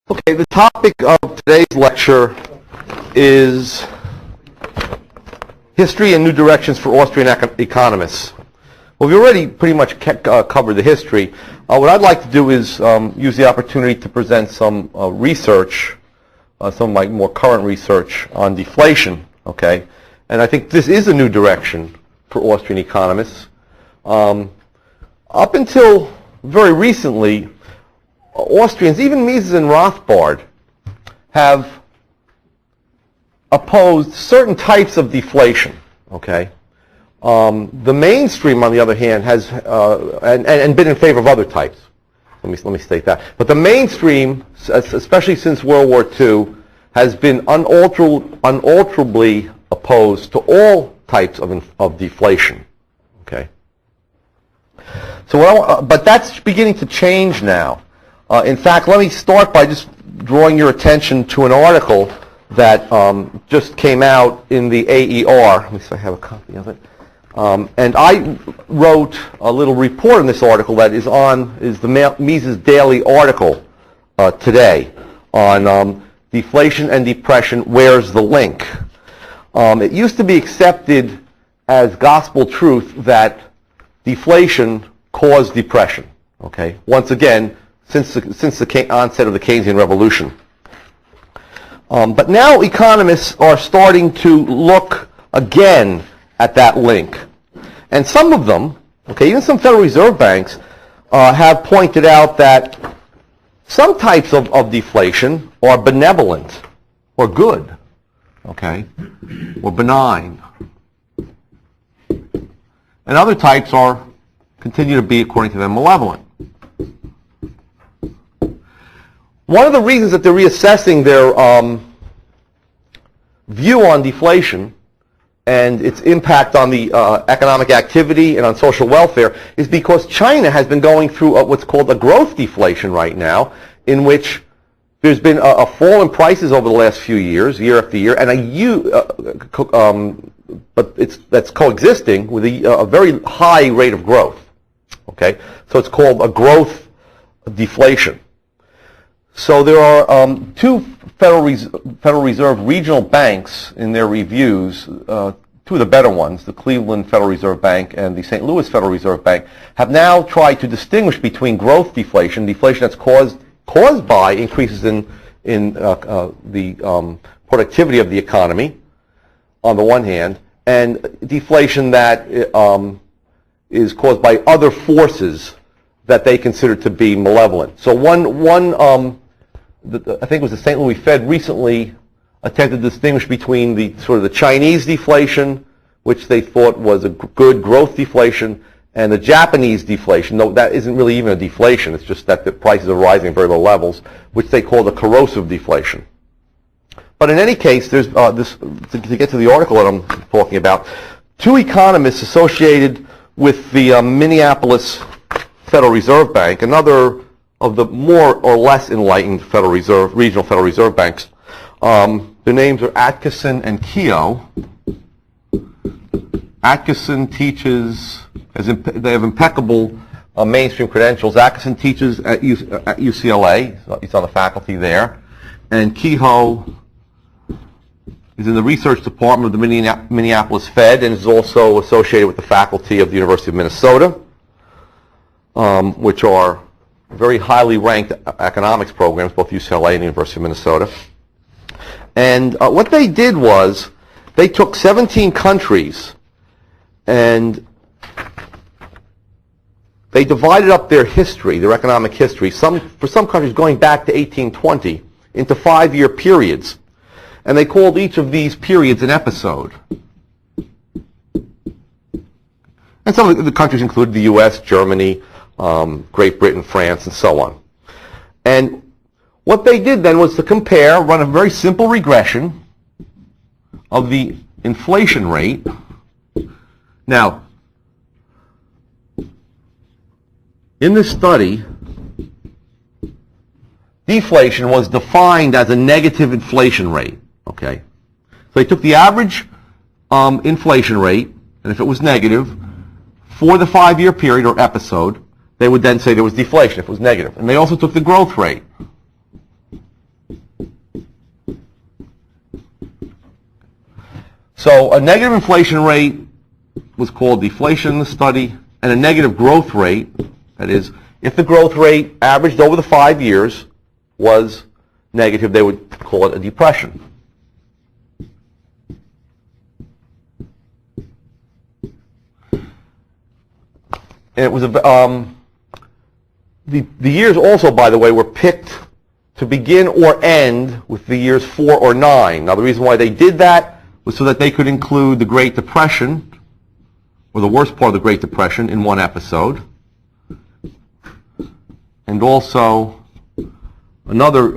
Okay, the topic of today's lecture is history and new directions for Austrian economists. Well, we already pretty much covered the history. What I'd like to do is use the opportunity to present some research, some of my more current research on deflation, okay? And I think this is a new direction for Austrian economists. Up until very recently, Austrians, even Mises and Rothbard, have opposed certain types of deflation, okay? The mainstream, on the other hand, has and been in favor of other types. Let me state that. But the mainstream, especially since World War II, has been unalterably opposed to all types of deflation, okay? So, but that's beginning to change now. In fact, let me start by just drawing your attention to an article that just came out in the AER. Let me see if I have a copy of it. And I wrote a little report in this article that is the Mises Daily article today on deflation and depression. Where's the link? It used to be accepted as gospel truth that deflation caused depression. Okay. Once again, since the onset of the Keynesian revolution. But now economists are starting to look again at that link. And some of them, okay, even some Federal Reserve banks, have pointed out that some types of deflation are benevolent or good, okay, or benign. And other types continue to be, according to them, malevolent. One of the reasons that they're reassessing their view on deflation and its impact on the economic activity and on social welfare is because China has been going through what's called a growth deflation right now, in which there's been a fall in prices over the last few years, year after year, and that's coexisting with a very high rate of growth. Okay, so it's called a growth deflation. So there are two Federal Reserve regional banks in their reviews, two of the better ones, the Cleveland Federal Reserve Bank and the St. Louis Federal Reserve Bank, have now tried to distinguish between growth deflation that's caused by increases in the productivity of the economy, on the one hand, and deflation that is caused by other forces that they consider to be malevolent. So I think it was the St. Louis Fed recently attempted to distinguish between the sort of the Chinese deflation, which they thought was a good growth deflation, and the Japanese deflation. No, that isn't really even a deflation. It's just that the prices are rising at very low levels, which they call the corrosive deflation. But in any case, there's to get to the article that I'm talking about, two economists associated with the Minneapolis Federal Reserve Bank, another of the more or less enlightened regional Federal Reserve banks. Their names are Atkinson and Keogh. Atkinson teaches, they have impeccable mainstream credentials. Atkinson teaches at UCLA, he's on the faculty there. And Keogh is in the research department of the Minneapolis Fed and is also associated with the faculty of the University of Minnesota, which are very highly ranked economics programs, both UCLA and the University of Minnesota. And what they did was they took 17 countries and they divided up their history, their economic history, for some countries going back to 1820, into 5-year periods. And they called each of these periods an episode. And some of the countries included the U.S., Germany, Great Britain, France, and so on. And what they did then was to run a very simple regression of the inflation rate. Now, in this study, deflation was defined as a negative inflation rate. Okay, so they took the average inflation rate, and if it was negative, for the 5-year period or episode, they would then say there was deflation if it was negative. And they also took the growth rate. So a negative inflation rate was called deflation in the study, and a negative growth rate, that is, if the growth rate averaged over the 5 years was negative, they would call it a depression. And it was the years also, by the way, were picked to begin or end with the years 4 or 9. Now, the reason why they did that was so that they could include the Great Depression, or the worst part of the Great Depression, in one episode. And also another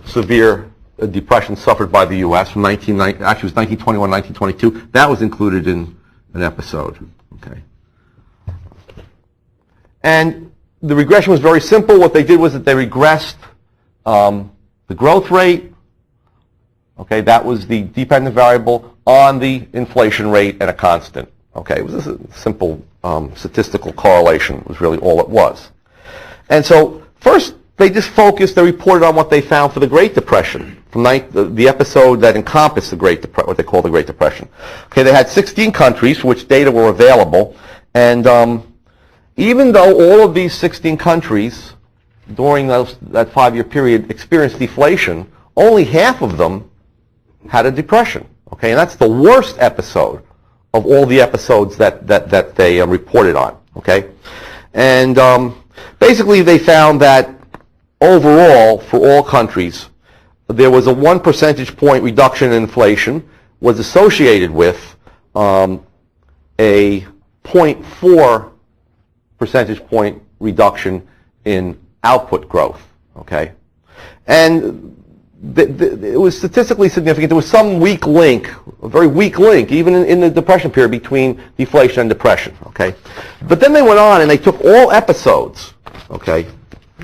severe depression suffered by the U.S. from 1921, 1922. That was included in an episode. Okay. And the regression was very simple. What they did was that they regressed the growth rate. Okay, that was the dependent variable, on the inflation rate and a constant. Okay, it was a simple statistical correlation was really all it was. And so first they just focused, they reported on what they found for the Great Depression, from the episode that encompassed the Great Depression, what they call the Great Depression. Okay, they had 16 countries for which data were available, and even though all of these 16 countries during that 5-year period experienced deflation, only half of them had a depression. Okay, and that's the worst episode of all the episodes that they reported on. Okay, and basically they found that overall for all countries there was a 1 percentage point reduction in inflation was associated with a 0.4 percentage point reduction in output growth. Okay, and it was statistically significant. There was some weak link, a very weak link, even in the depression period, between deflation and depression. Okay, but then they went on and they took all episodes, okay,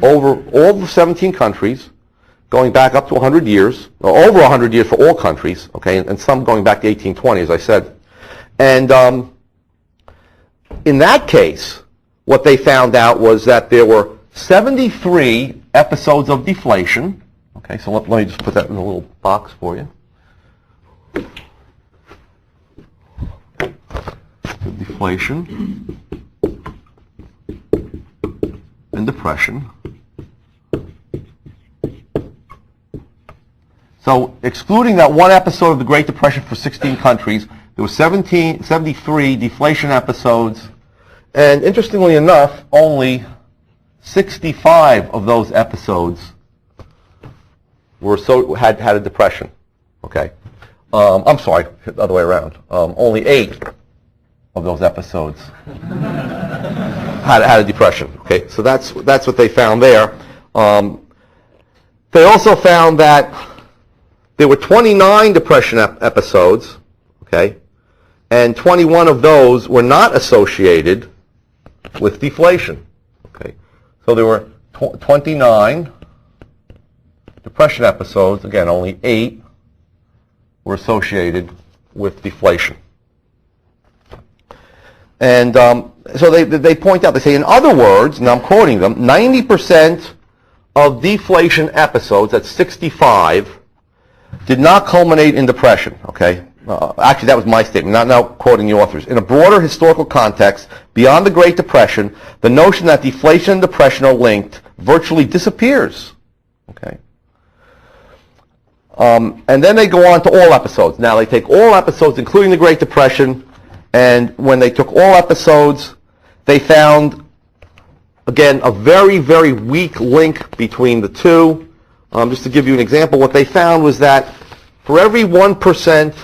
over all the 17 countries, going back up to 100 years, or over 100 years for all countries, okay, and some going back to 1820, as I said. And in that case, what they found out was that there were 73 episodes of deflation. Okay, so let me just put that in a little box for you. Deflation and depression. So excluding that one episode of the Great Depression for 16 countries, there were 73 deflation episodes, and interestingly enough, only 65 of those episodes had a depression. Okay, I'm sorry, the other way around. Only 8 of those episodes had a depression. Okay, so that's what they found there. They also found that there were 29 depression episodes. Okay, and 21 of those were not associated with deflation. Okay, so there were 29 depression episodes. Again, only 8 were associated with deflation. And so they point out, they say, in other words, and I'm quoting them, 90% of deflation episodes, that's 65, did not culminate in depression. Okay, actually that was my statement, not now quoting the authors. In a broader historical context, beyond the Great Depression, the notion that deflation and depression are linked virtually disappears. Okay. And then they go on to all episodes. Now they take all episodes, including the Great Depression, and when they took all episodes, they found, again, a very, very weak link between the two. Just to give you an example, what they found was that for every 1%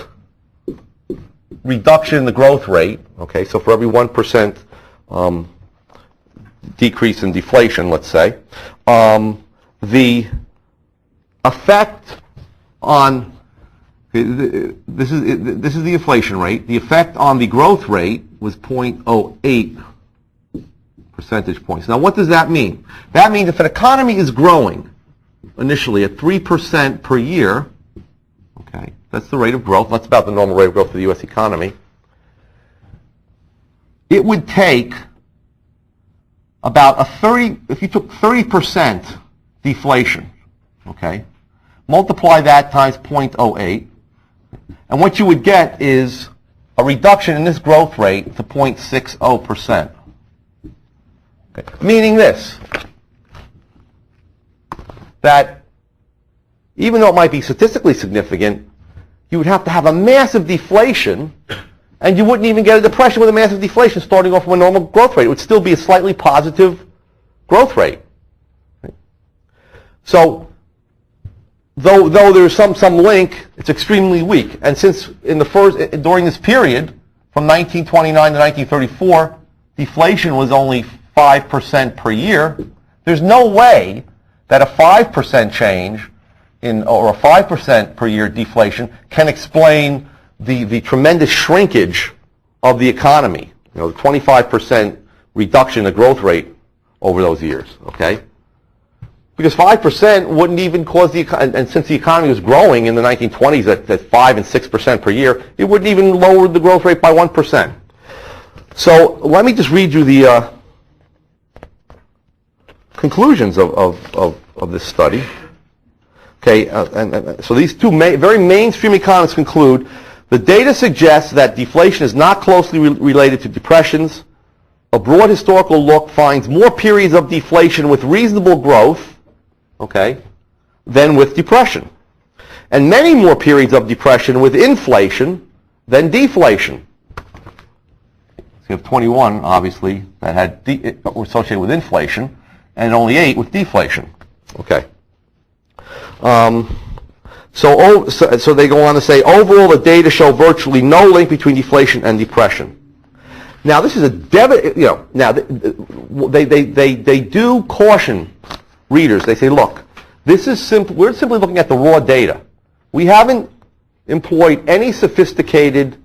reduction in the growth rate, okay, so for every 1% decrease in deflation, let's say, the effect on, this is the inflation rate, the effect on the growth rate was 0.08 percentage points. Now what does that mean? That means if an economy is growing initially at 3% per year, okay, that's the rate of growth, that's about the normal rate of growth of the U.S. economy, it would take about if you took 30% deflation, okay, multiply that times 0.08, And what you would get is a reduction in this growth rate to 0.60%. Okay. Meaning this, that even though it might be statistically significant, you would have to have a massive deflation, and you wouldn't even get a depression with a massive deflation starting off from a normal growth rate. It would still be a slightly positive growth rate. So, though there's some link, it's extremely weak. And since during this period, from 1929 to 1934, deflation was only 5% per year, there's no way that a 5% change or a 5% per year deflation can explain the tremendous shrinkage of the economy. The 25% reduction in the growth rate over those years, okay? Because 5% wouldn't even cause and since the economy was growing in the 1920s at 5 and 6% per year, it wouldn't even lower the growth rate by 1%. So let me just read you the conclusions of this study. Okay, so these two very mainstream economists conclude the data suggests that deflation is not closely related to depressions. A broad historical look finds more periods of deflation with reasonable growth, okay, than with depression, and many more periods of depression with inflation than deflation. So you have 21, obviously, that were associated with inflation, and only 8 with deflation. Okay. So they go on to say, overall, the data show virtually no link between deflation and depression. Now, this is now they do caution readers. They say, look, this is we're simply looking at the raw data. We haven't employed any sophisticated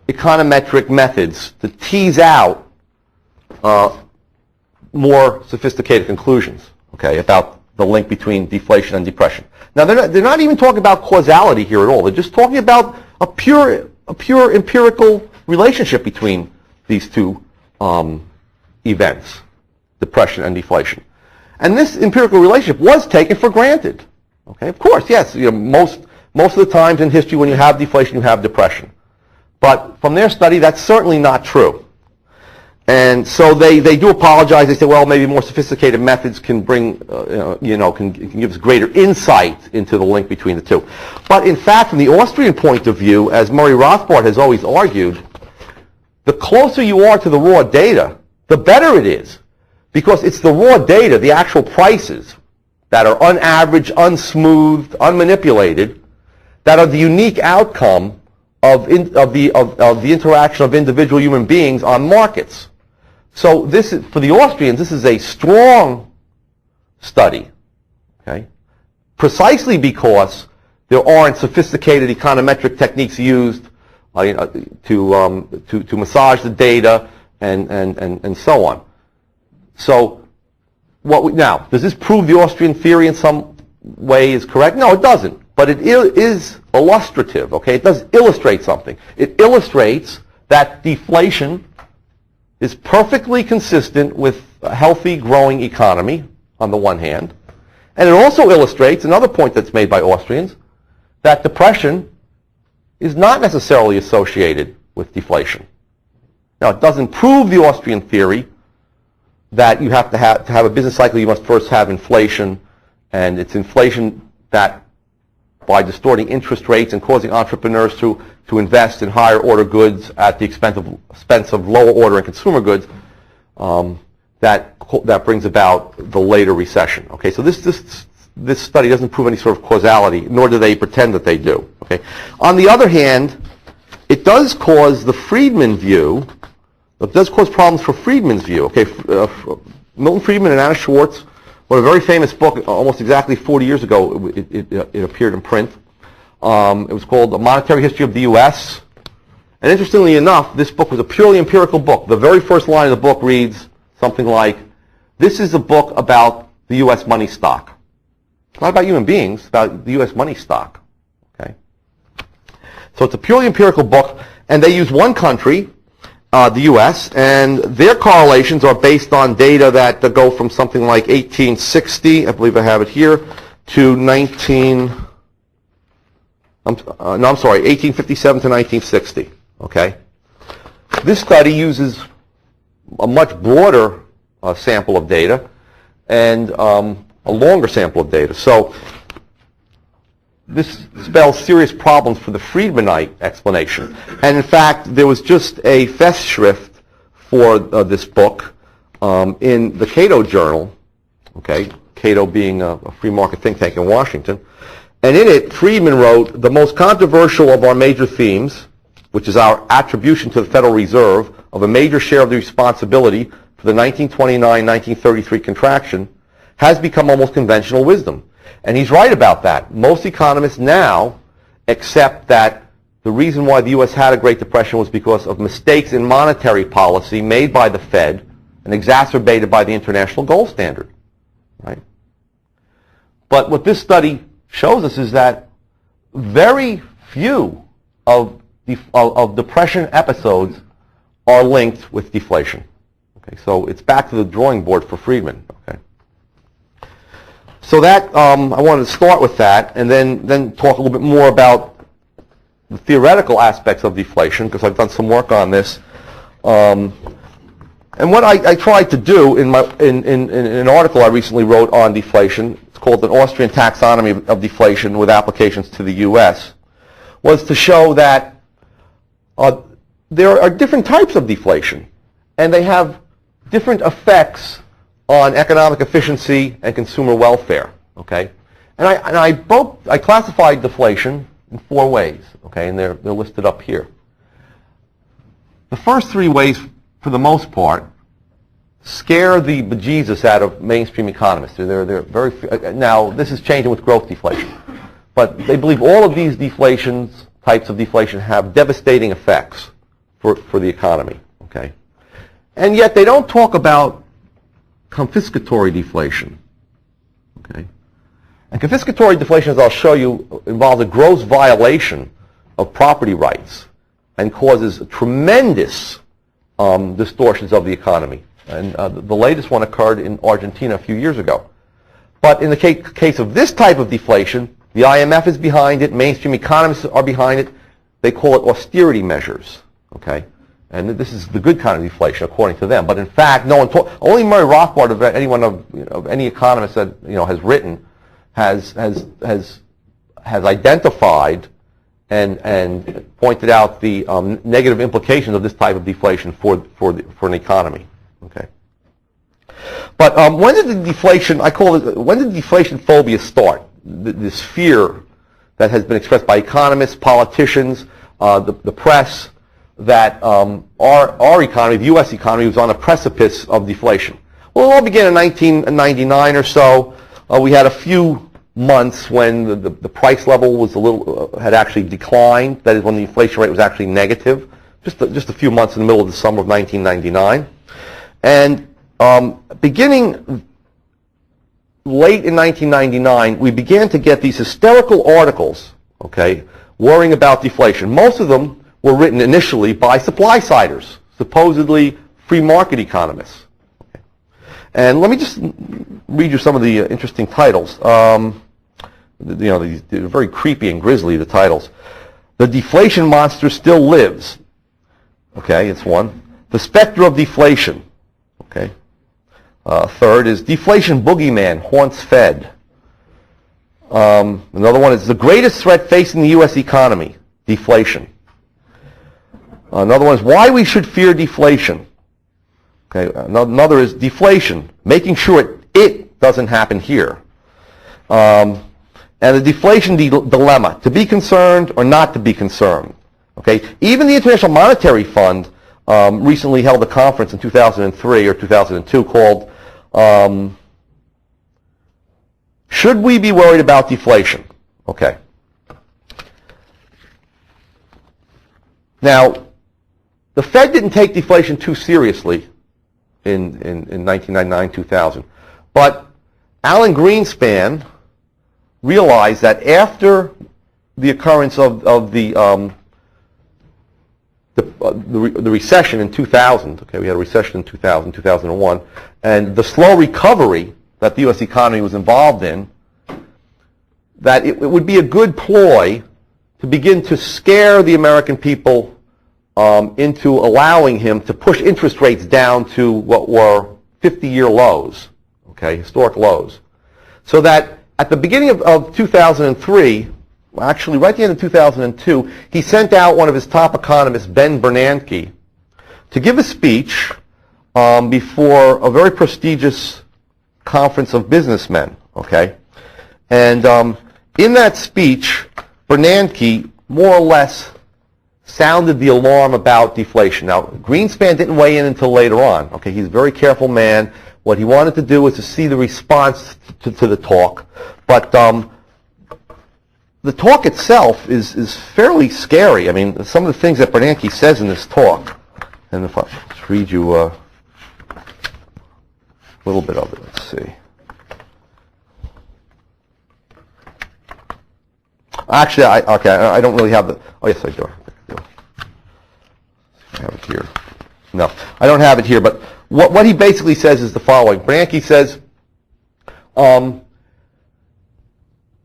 econometric methods to tease out more sophisticated conclusions, okay, about the link between deflation and depression. Now, they're not even talking about causality here at all. They're just talking about a pure empirical relationship between these two events, depression and deflation. And this empirical relationship was taken for granted. Okay, of course, yes. Most of the times in history, when you have deflation, you have depression. But from their study, that's certainly not true. And so they do apologize. They say, well, maybe more sophisticated methods can bring, can give us greater insight into the link between the two. But in fact, from the Austrian point of view, as Murray Rothbard has always argued, the closer you are to the raw data, the better it is. Because it's the raw data, the actual prices, that are unaveraged, unsmoothed, unmanipulated, that are the unique outcome of the interaction of individual human beings on markets. So this is, for the Austrians, this is a strong study, okay? Precisely because there aren't sophisticated econometric techniques used to massage the data and so on. So now, does this prove the Austrian theory in some way is correct? No, it doesn't. But it is illustrative, okay? It does illustrate something. It illustrates that deflation is perfectly consistent with a healthy, growing economy, on the one hand. And it also illustrates another point that's made by Austrians, that depression is not necessarily associated with deflation. Now, it doesn't prove the Austrian theory that you have to have a business cycle, you must first have inflation, and it's inflation that, by distorting interest rates and causing entrepreneurs to invest in higher order goods at the expense of lower order and consumer goods, that brings about the later recession. Okay, so this study doesn't prove any sort of causality, nor do they pretend that they do. Okay, on the other hand, it does cause the Friedman view. It does cause problems for Friedman's view. Okay, Milton Friedman and Anna Schwartz wrote a very famous book almost exactly 40 years ago. It appeared in print. It was called A Monetary History of the U.S. And interestingly enough, this book was a purely empirical book. The very first line of the book reads something like, this is a book about the U.S. money stock. It's not about human beings, it's about the U.S. money stock. Okay? So it's a purely empirical book, and they use one country, the U.S., and their correlations are based on data that go from something like 1860, I believe I have it here, to 19... I'm sorry, 1857 to 1960, okay? This study uses a much broader sample of data and a longer sample of data. So this spells serious problems for the Friedmanite explanation. And in fact, there was just a Festschrift for this book in the Cato Journal, okay? Cato being a free market think tank in Washington. And in it, Friedman wrote, the most controversial of our major themes, which is our attribution to the Federal Reserve of a major share of the responsibility for the 1929-1933 contraction, has become almost conventional wisdom. And he's right about that. Most economists now accept that the reason why the U.S. had a Great Depression was because of mistakes in monetary policy made by the Fed and exacerbated by the international gold standard. Right? But what this study shows us is that very few of depression episodes are linked with deflation. Okay, so it's back to the drawing board for Friedman. Okay. So that I wanted to start with that, and then talk a little bit more about the theoretical aspects of deflation, because I've done some work on this. And what I tried to do in an article I recently wrote on deflation, it's called An Austrian Taxonomy of Deflation with Applications to the U.S., was to show that there are different types of deflation, and they have different effects on economic efficiency and consumer welfare. Okay, and I classified deflation in 4 ways. Okay, and they're listed up here. The first 3 ways, for the most part, scare the bejesus out of mainstream economists. They're very now this is changing with growth deflation, but they believe all of these types of deflation have devastating effects for the economy. Okay, and yet they don't talk about confiscatory deflation. Okay, and confiscatory deflation, as I'll show you, involves a gross violation of property rights and causes tremendous distortions of the economy. And the latest one occurred in Argentina a few years ago. But in the case of this type of deflation, the IMF is behind it, mainstream economists are behind it. They call it austerity measures. Okay, and this is the good kind of deflation according to them. But in fact, no one only Murray Rothbard, of anyone of any economist that has written, has identified and pointed out the negative implications of this type of deflation for an economy. Okay. But when did the deflation? When did deflation phobia start? This fear that has been expressed by economists, politicians, the press, that our economy, the U.S. economy, was on a precipice of deflation. Well, it all began in 1999 or so. We had a few months when the price level was had actually declined. That is, when the inflation rate was actually negative. Just a few months in the middle of the summer of 1999. And beginning late in 1999, we began to get these hysterical articles, okay, worrying about deflation. Most of them were written initially by supply-siders, supposedly free market economists. Okay. And let me just read you some of the interesting titles. They're very creepy and grisly, the titles. The deflation monster still lives. Okay, it's one. The specter of deflation. Okay. Third is deflation boogeyman haunts Fed. Another one is the greatest threat facing the U.S. economy, deflation. Another one is why we should fear deflation. Okay. Another is deflation, making sure it doesn't happen here. And the deflation dilemma, to be concerned or not to be concerned. Okay. Even the International Monetary Fund recently held a conference in 2003 or 2002 called Should We Be Worried About Deflation? Okay. Now, the Fed didn't take deflation too seriously in 1999-2000, but Alan Greenspan realized that after the occurrence of the recession in 2000, okay, we had a recession in 2000, 2001, and the slow recovery that the U.S. economy was involved in, that it would be a good ploy to begin to scare the American people into allowing him to push interest rates down to what were 50-year lows, okay, historic lows. So that at the beginning of 2003, actually right at the end of 2002, he sent out one of his top economists, Ben Bernanke, to give a speech before a very prestigious conference of businessmen, okay? And in that speech, Bernanke more or less sounded the alarm about deflation. Now, Greenspan didn't weigh in until later on, okay? He's a very careful man. What he wanted to do was to see the response to the talk. But the talk itself is fairly scary. I mean, some of the things that Bernanke says in this talk, and if I just read you a little bit of it, let's see. Actually, I don't really have the, oh yes, I do. I have it here. No, I don't have it here, but what he basically says is the following. Bernanke says,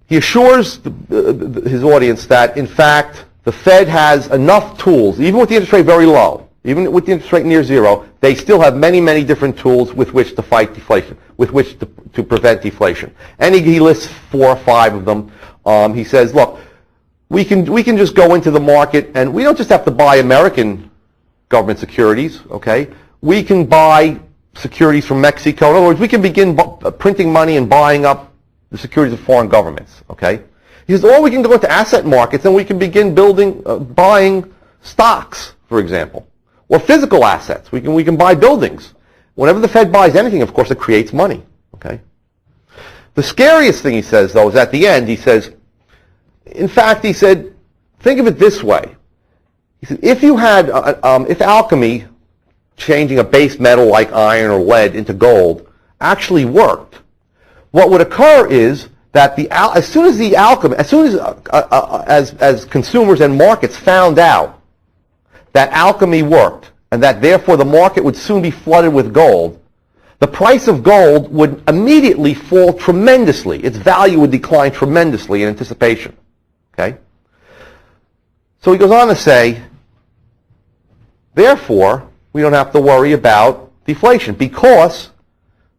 he assures his audience that, in fact, the Fed has enough tools, even with the interest rate very low, even with the interest rate near zero, they still have many, many different tools with which to fight deflation, with which to prevent deflation. And he lists 4 or 5 of them. He says, look, we can just go into the market, and we don't just have to buy American government securities, okay? We can buy securities from Mexico. In other words, we can begin printing money and buying up the securities of foreign governments, okay? He says, or we can go into asset markets and we can begin buying stocks, for example, or physical assets. We can buy buildings. Whenever the Fed buys anything, of course, it creates money, okay? The scariest thing he says, though, is at the end, he says, in fact, he said, think of it this way. He said, if you had, if alchemy, changing a base metal like iron or lead into gold, actually worked, what would occur is that as soon as consumers and markets found out that alchemy worked, and that therefore the market would soon be flooded with gold, the price of gold would immediately fall tremendously. Its value would decline tremendously in anticipation. Okay? So he goes on to say, therefore, we don't have to worry about deflation because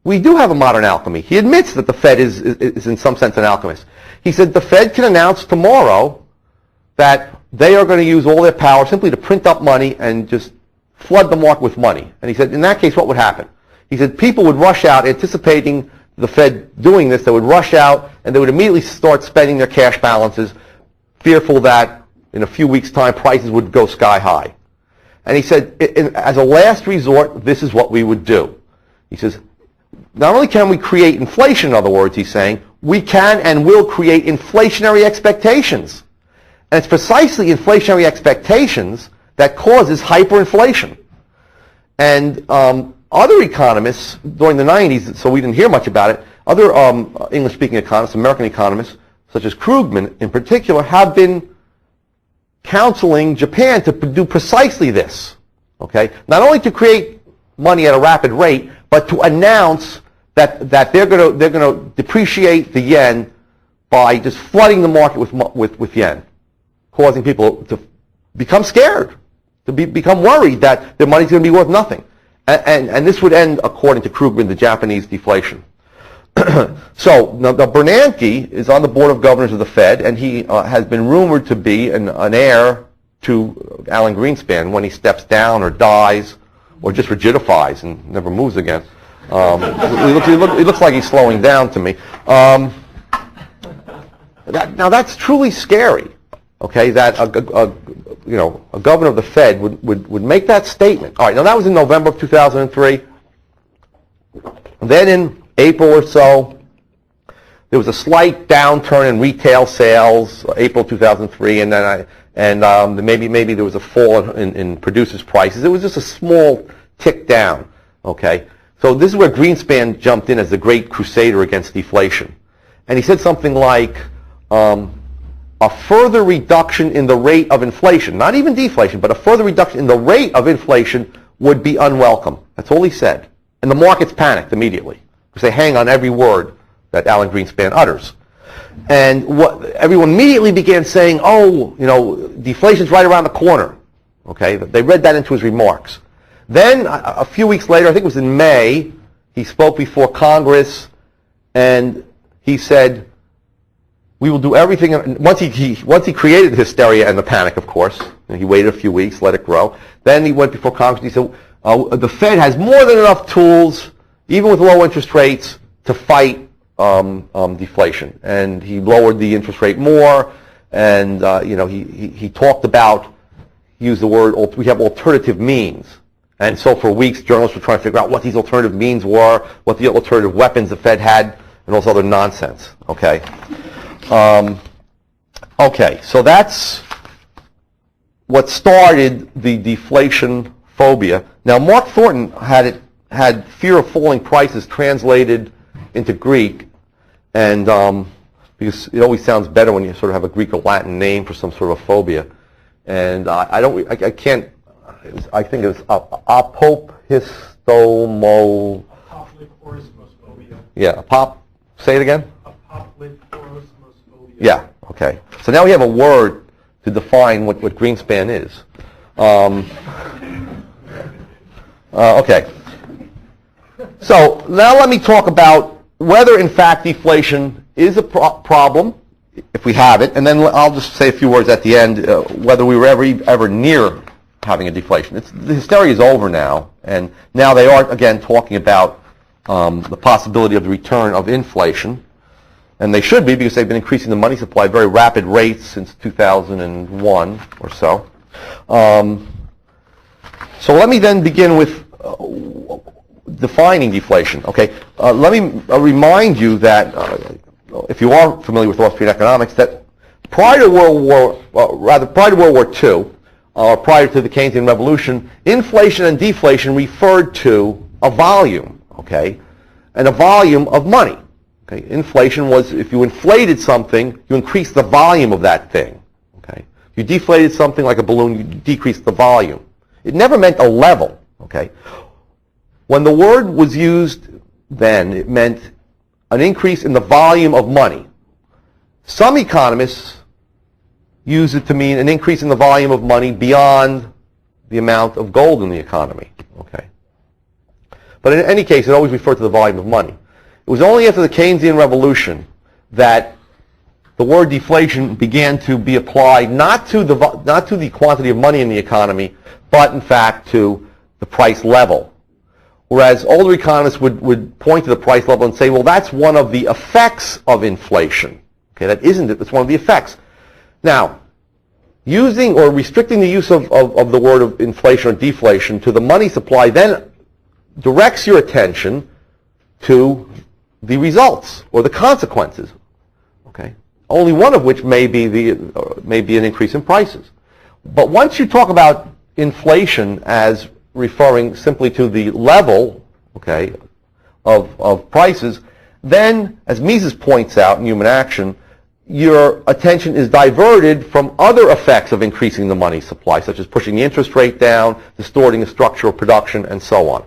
we do have a modern alchemy. He admits that the Fed is in some sense an alchemist. He said the Fed can announce tomorrow that they are going to use all their power simply to print up money and just flood the market with money. And he said, in that case, what would happen? He said people would rush out anticipating the Fed doing this. They would rush out and they would immediately start spending their cash balances, fearful that in a few weeks' time prices would go sky high. And he said, as a last resort, this is what we would do. He says, not only can we create inflation, in other words, he's saying, we can and will create inflationary expectations. And it's precisely inflationary expectations that causes hyperinflation. And other economists during the 90s, so we didn't hear much about it, other English-speaking economists, American economists, such as Krugman in particular, have been counseling Japan to do precisely this. Okay? Not only to create money at a rapid rate, but to announce that they're going to depreciate the yen by just flooding the market with yen, causing people to become scared, to become worried that their money's going to be worth nothing. And this would end, according to Krugman, the Japanese deflation. So now Bernanke is on the board of governors of the Fed, and he has been rumored to be an heir to Alan Greenspan when he steps down or dies or just rigidifies and never moves again. He looks like he's slowing down to me. Now that's truly scary. Okay, that a governor of the Fed would make that statement. All right, now that was in November of 2003. Then in April or so, there was a slight downturn in retail sales, April 2003, and then maybe there was a fall in producers' prices. It was just a small tick down. Okay, so this is where Greenspan jumped in as the great crusader against deflation, and he said something like, a further reduction in the rate of inflation, not even deflation, but a further reduction in the rate of inflation would be unwelcome. That's all he said. And the markets panicked immediately because they hang on every word that Alan Greenspan utters. And everyone immediately began saying, oh, deflation's right around the corner. Okay, they read that into his remarks. Then a few weeks later, I think it was in May, he spoke before Congress, and he said, we will do everything. Once he created the hysteria and the panic, of course, and he waited a few weeks, let it grow. Then he went before Congress and he said, the Fed has more than enough tools, even with low interest rates, to fight deflation. And he lowered the interest rate more, and he talked about, he used the word, we have alternative means. And so for weeks, journalists were trying to figure out what these alternative means were, what the alternative weapons the Fed had, and all this other nonsense. Okay. Okay, so that's what started the deflation phobia. Now, Mark Thornton had fear of falling prices translated into Greek, and because it always sounds better when you sort of have a Greek or Latin name for some sort of phobia. And I think it was apophistomo. Apophysosmophobia. Yeah, say it again? Apophysosmophobia. Yeah, okay. So now we have a word to define what Greenspan is. Okay. So now let me talk about whether in fact deflation is a problem, if we have it, and then I'll just say a few words at the end whether we were ever near having a deflation. The hysteria is over now, and now they are again talking about the possibility of the return of inflation, and they should be because they've been increasing the money supply at very rapid rates since 2001 or so. So let me then begin with defining deflation. Okay, let me remind you that if you are familiar with Austrian economics, that prior to World War II, prior to the Keynesian Revolution, inflation and deflation referred to a volume, okay, and a volume of money. Okay, inflation was if you inflated something, you increased the volume of that thing. Okay, if you deflated something like a balloon, you decreased the volume. It never meant a level. Okay, when the word was used then, it meant an increase in the volume of money. Some economists use it to mean an increase in the volume of money beyond the amount of gold in the economy. Okay, but in any case, it always referred to the volume of money. It was only after the Keynesian Revolution that the word deflation began to be applied not to the quantity of money in the economy, but in fact to the price level. Whereas older economists would point to the price level and say, well, that's one of the effects of inflation. Okay, that isn't it, it's one of the effects. Now, using or restricting the use of the word of inflation or deflation to the money supply then directs your attention to the results or the consequences. Okay, only one of which may be an increase in prices. But once you talk about inflation as referring simply to the level, okay, of prices, then, as Mises points out in Human Action, your attention is diverted from other effects of increasing the money supply, such as pushing the interest rate down, distorting the structure of production, and so on.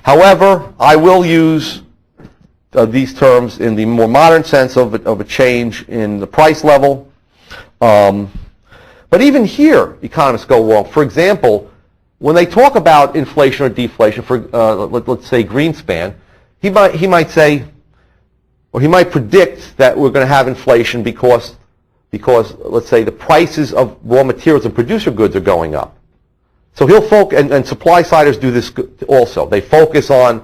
However, I will use these terms in the more modern sense of a change in the price level. But even here, economists go wrong. For example, when they talk about inflation or deflation, for let's say Greenspan, he might say, or he might predict that we're going to have inflation because let's say the prices of raw materials and producer goods are going up. So he'll focus, and supply-siders do this also. They focus on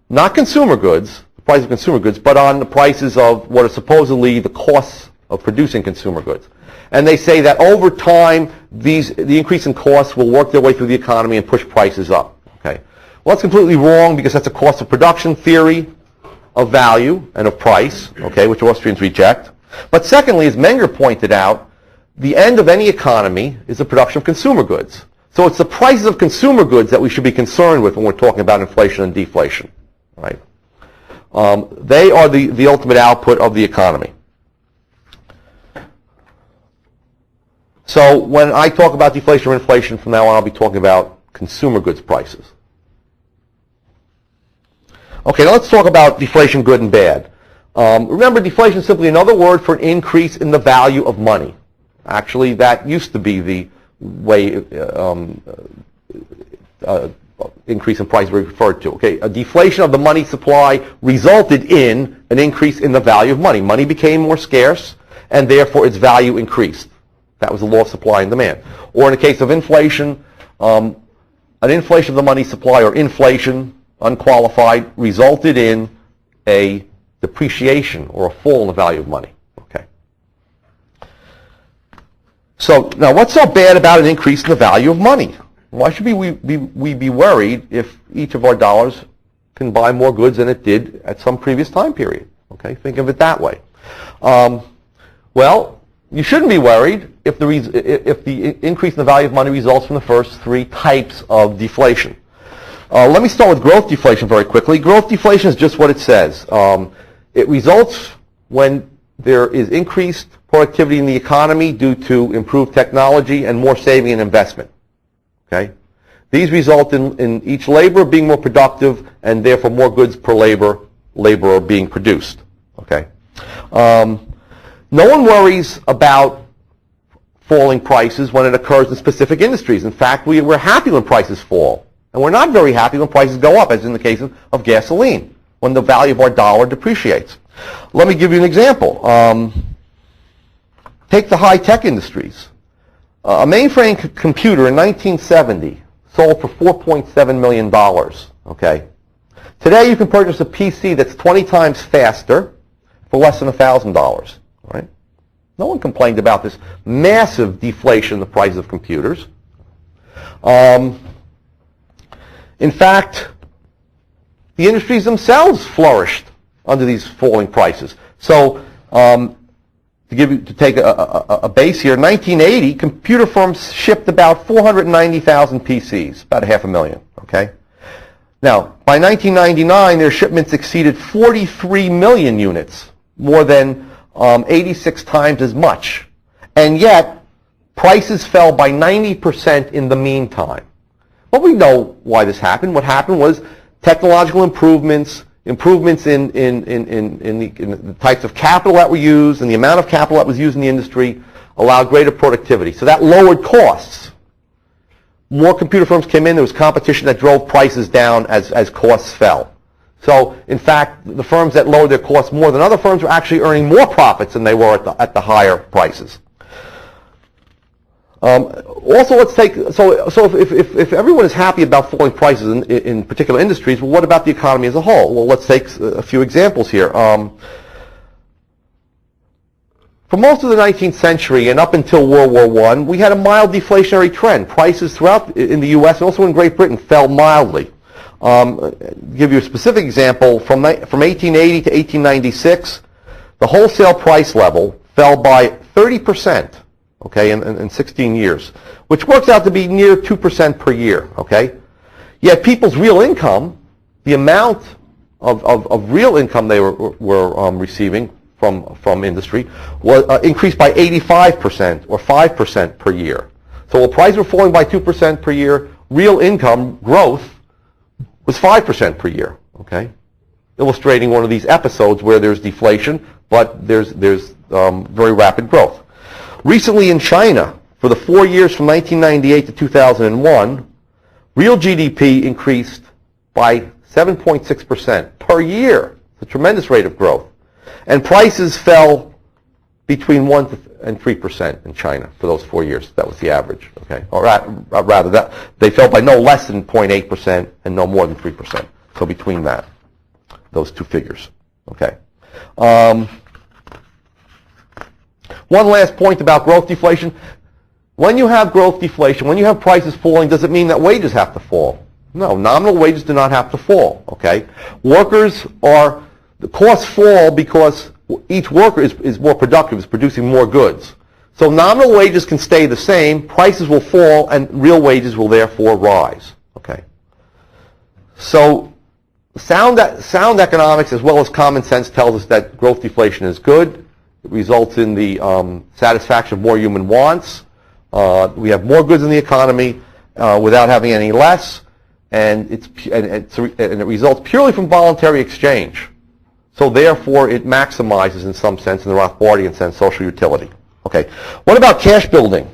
not consumer goods, the price of consumer goods, but on the prices of what are supposedly the costs of producing consumer goods. And they say that over time, the increase in costs will work their way through the economy and push prices up. Okay. Well, that's completely wrong because that's a cost of production theory of value and of price, okay, which Austrians reject. But secondly, as Menger pointed out, the end of any economy is the production of consumer goods. So it's the prices of consumer goods that we should be concerned with when we're talking about inflation and deflation, right? They are the ultimate output of the economy. So when I talk about deflation or inflation from now on, I'll be talking about consumer goods prices. Okay, now let's talk about deflation, good and bad. Remember, deflation is simply another word for an increase in the value of money. Actually, that used to be the way increase in price was referred to. Okay, a deflation of the money supply resulted in an increase in the value of money. Money became more scarce, and therefore its value increased. That was the law of supply and demand. Or in the case of inflation, an inflation of the money supply, or inflation, unqualified, resulted in a depreciation or a fall in the value of money. Okay. So now, what's so bad about an increase in the value of money? Why should we be worried if each of our dollars can buy more goods than it did at some previous time period? Okay, think of it that way. Well, you shouldn't be worried if the increase in the value of money results from the first three types of deflation. Let me start with growth deflation very quickly. Growth deflation is just what it says. It results when there is increased productivity in the economy due to improved technology and more saving and investment. Okay? These result in each laborer being more productive and therefore more goods per laborer being produced. Okay? No one worries about falling prices when it occurs in specific industries. In fact, we're happy when prices fall. And we're not very happy when prices go up, as in the case of gasoline, when the value of our dollar depreciates. Let me give you an example. Take the high-tech industries. A mainframe computer in 1970 sold for $4.7 million. Okay? Today you can purchase a PC that's 20 times faster for less than $1,000. Right? No one complained about this massive deflation in the price of computers. In fact, the industries themselves flourished under these falling prices. So, to take a base here, in 1980, computer firms shipped about 490,000 PCs, about 500,000. Okay. Now, by 1999, their shipments exceeded 43 million units, more than 86 times as much, and yet prices fell by 90% in the meantime. Well, we know why this happened. What happened was technological improvements in the types of capital that were used, and the amount of capital that was used in the industry allowed greater productivity. So that lowered costs. More computer firms came in. There was competition that drove prices down as costs fell. So, in fact, the firms that lowered their costs more than other firms were actually earning more profits than they were at the higher prices. Also, let's take, so if everyone is happy about falling prices in particular industries, well, what about the economy as a whole? Well, let's take a few examples here. For most of the 19th century and up until World War I, we had a mild deflationary trend. Prices throughout in the U.S. and also in Great Britain fell mildly. Give you a specific example, from 1880 to 1896, the wholesale price level fell by 30%, okay, in 16 years, which works out to be near 2% per year, okay? Yet people's real income, the amount of real income they were receiving from industry, was increased by 85% or 5% per year. So while prices were falling by 2% per year, real income growth was 5% per year, okay? Illustrating one of these episodes where there's deflation, but there's very rapid growth. Recently in China, for the 4 years from 1998 to 2001, real GDP increased by 7.6% per year. It's a tremendous rate of growth. And prices fell between 1 and 3% in China for those 4 years. That was the average, okay? Or rather, that they fell by no less than 0.8% and no more than 3%. So between that, those two figures, okay? One last point about growth deflation. When you have growth deflation, when you have prices falling, does it mean that wages have to fall? No, nominal wages do not have to fall, okay? The costs fall because each worker is more productive, is producing more goods. So nominal wages can stay the same, prices will fall, and real wages will therefore rise, okay? So sound economics as well as common sense tells us that growth deflation is good. It results in the satisfaction of more human wants. We have more goods in the economy without having any less, and it results purely from voluntary exchange. So therefore, it maximizes, in some sense, in the Rothbardian sense, social utility. Okay. What about cash building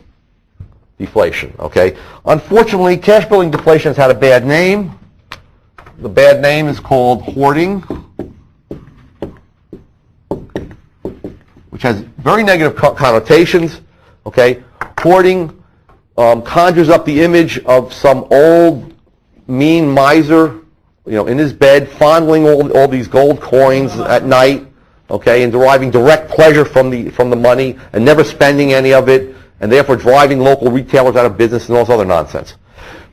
deflation? Okay. Unfortunately, cash building deflation has had a bad name. The bad name is called hoarding, which has very negative connotations. Okay. Hoarding conjures up the image of some old, mean miser, in his bed, fondling all these gold coins at night, okay, and deriving direct pleasure from the money and never spending any of it, and therefore driving local retailers out of business and all this other nonsense.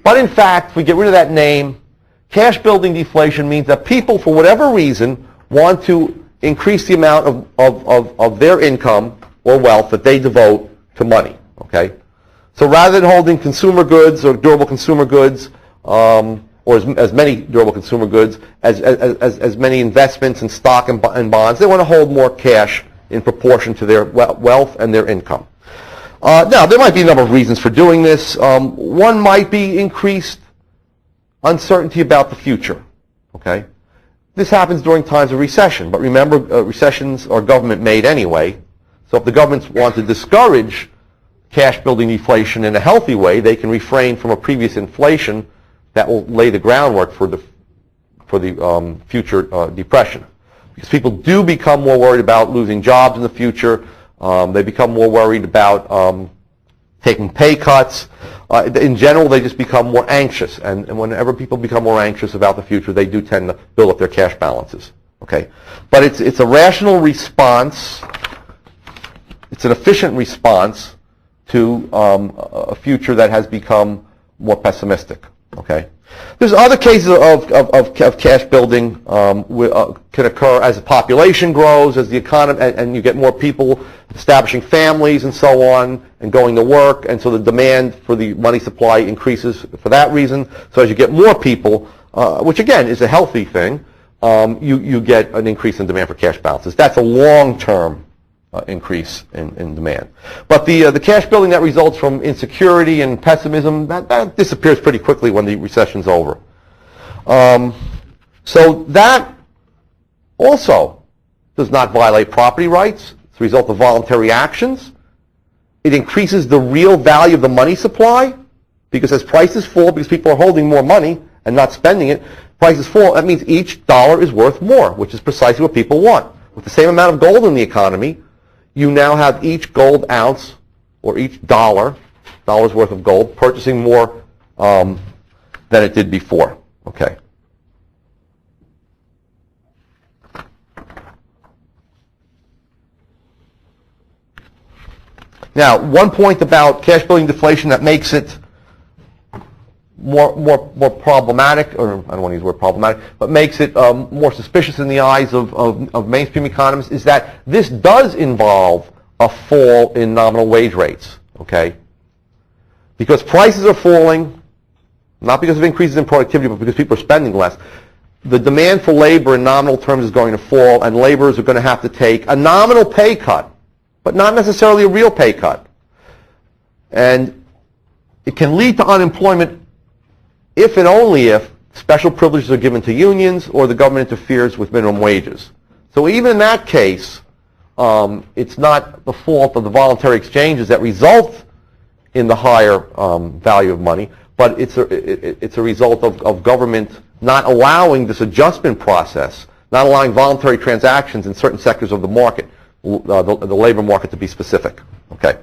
But in fact, if we get rid of that name, cash building deflation means that people, for whatever reason, want to increase the amount of their income or wealth that they devote to money, okay? So rather than holding consumer goods or durable consumer goods, or as many durable consumer goods, as many investments in stock and bonds, they want to hold more cash in proportion to their wealth and their income. Now, there might be a number of reasons for doing this. One might be increased uncertainty about the future, okay? This happens during times of recession, but remember, recessions are government-made anyway, so if the governments want to discourage cash building deflation in a healthy way, they can refrain from a previous inflation that will lay the groundwork for the future depression. Because people do become more worried about losing jobs in the future. They become more worried about taking pay cuts. In general, they just become more anxious. And whenever people become more anxious about the future, they do tend to build up their cash balances. Okay, but it's a rational response. It's an efficient response to a future that has become more pessimistic. Okay. There's other cases of cash building can occur as the population grows, as the economy, and you get more people establishing families and so on, and going to work, and so the demand for the money supply increases for that reason. So as you get more people, which again is a healthy thing, you get an increase in demand for cash balances. That's a long-term increase in demand. But the cash building that results from insecurity and pessimism, that disappears pretty quickly when the recession's over. So that also does not violate property rights. It's a result of voluntary actions. It increases the real value of the money supply, because as prices fall, because people are holding more money and not spending it, prices fall. That means each dollar is worth more, which is precisely what people want. With the same amount of gold in the economy, you now have each gold ounce or each dollar's worth of gold purchasing more than it did before. Okay. Now, one point about cash building deflation that makes it more problematic, or I don't want to use the word problematic, but makes it more suspicious in the eyes of mainstream economists is that this does involve a fall in nominal wage rates, okay? Because prices are falling, not because of increases in productivity, but because people are spending less. The demand for labor in nominal terms is going to fall, and laborers are going to have to take a nominal pay cut, but not necessarily a real pay cut. And it can lead to unemployment if and only if special privileges are given to unions or the government interferes with minimum wages. So even in that case, it's not the fault of the voluntary exchanges that result in the higher value of money, but it's a result of government not allowing this adjustment process, not allowing voluntary transactions in certain sectors of the market, the labor market to be specific. Okay.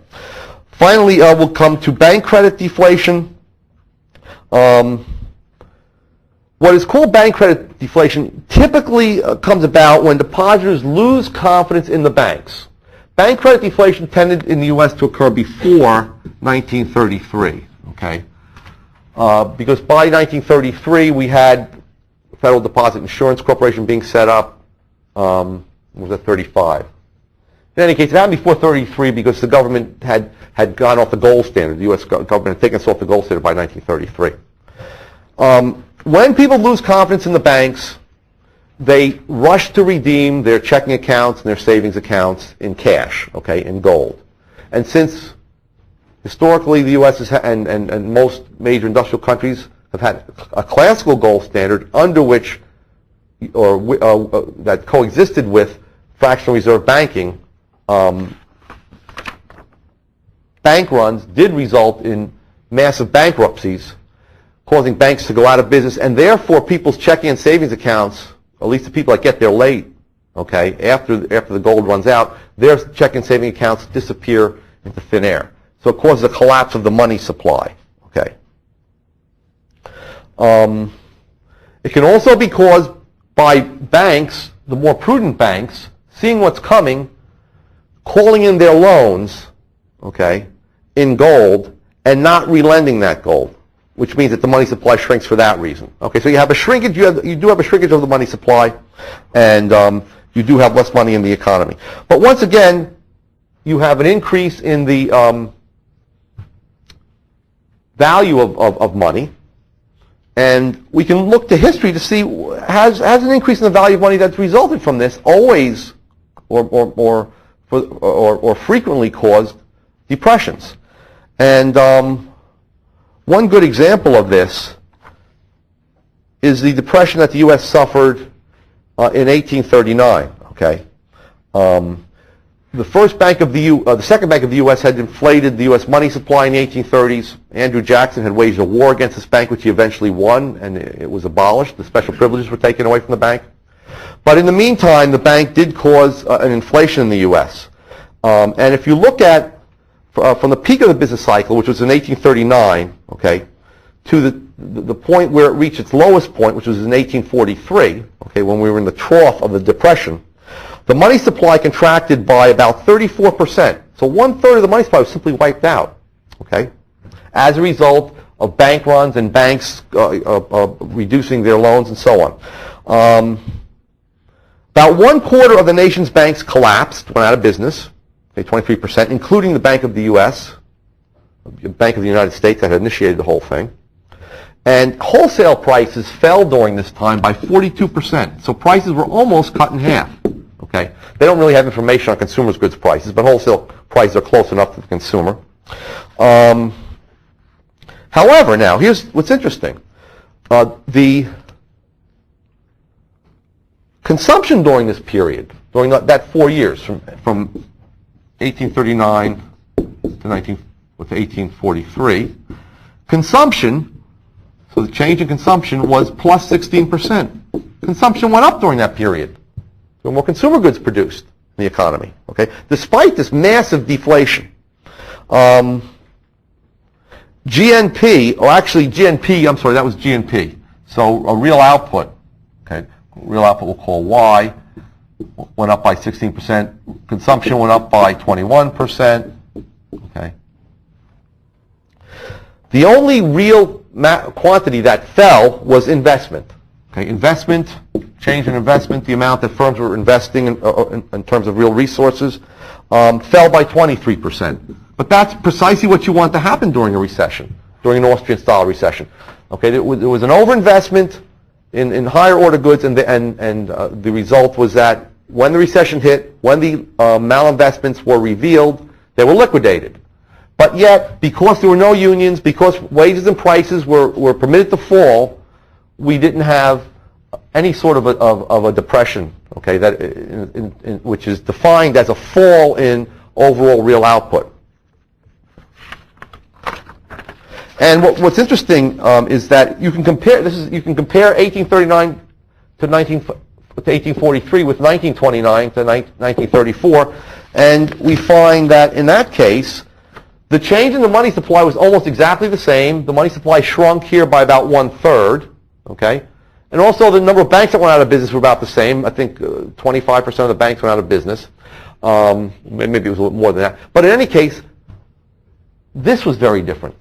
Finally, we'll come to bank credit deflation. What is called bank credit deflation typically comes about when depositors lose confidence in the banks. Bank credit deflation tended in the U.S. to occur before 1933, okay? Because by 1933 we had Federal Deposit Insurance Corporation being set up. It was at 35. In any case, it happened before 33 because the government had gone off the gold standard. The U.S. government had taken us off the gold standard by 1933. When people lose confidence in the banks, they rush to redeem their checking accounts and their savings accounts in cash, okay, in gold. And since historically the U.S. and most major industrial countries have had a classical gold standard under which that coexisted with fractional reserve banking, bank runs did result in massive bankruptcies, causing banks to go out of business, and therefore people's checking and savings accounts, at least the people that get there late, okay, after the gold runs out, their checking and saving accounts disappear into thin air. So it causes a collapse of the money supply, okay. It can also be caused by banks, the more prudent banks, seeing what's coming, calling in their loans, okay, in gold, and not relending that gold, which means that the money supply shrinks for that reason. Okay, so you have a shrinkage. You do have a shrinkage of the money supply, and you do have less money in the economy. But once again, you have an increase in the value of money, and we can look to history to see has an increase in the value of money that's resulted from this always or frequently caused depressions. And one good example of this is the depression that the U.S. suffered in 1839. Okay, the second bank of the U.S. had inflated the U.S. money supply in the 1830s. Andrew Jackson had waged a war against this bank, which he eventually won, and it was abolished. The special privileges were taken away from the bank. But in the meantime, the bank did cause an inflation in the U.S. And if you look at from the peak of the business cycle, which was in 1839, okay, to the point where it reached its lowest point, which was in 1843, okay, when we were in the trough of the Depression, the money supply contracted by about 34%. So 1/3 of the money supply was simply wiped out, okay, as a result of bank runs and banks reducing their loans and so on. About 1/4 of the nation's banks collapsed, went out of business. 23%, including the Bank of the U.S., the Bank of the United States that had initiated the whole thing. And wholesale prices fell during this time by 42%. So prices were almost cut in half. Okay, they don't really have information on consumers' goods prices, but wholesale prices are close enough to the consumer. However, now here's what's interesting: the consumption during this period, during that 4 years, from 1839 to 1843, consumption, so the change in consumption was plus 16%. Consumption went up during that period. There were more consumer goods produced in the economy, okay, despite this massive deflation. GNP, or actually GNP, I'm sorry, that was GNP. So a real output, okay, real output we'll call Y, went up by 16%. Consumption went up by 21%. Okay. The only real quantity that fell was investment. Okay, investment, change in investment, the amount that firms were investing in terms of real resources, fell by 23%. But that's precisely what you want to happen during a recession, during an Austrian-style recession. Okay, there was an overinvestment in higher order goods, and the result was that when the recession hit, when the malinvestments were revealed, they were liquidated. But yet, because there were no unions, because wages and prices were permitted to fall, we didn't have any sort of a depression, okay, which is defined as a fall in overall real output. And what's interesting is that you can compare 1839 to 1843 with 1929 to 1934, and we find that in that case, the change in the money supply was almost exactly the same. The money supply shrunk here by about 1/3, okay, and also the number of banks that went out of business were about the same. I think 25% of the banks went out of business. Maybe it was a little more than that. But in any case, this was very different.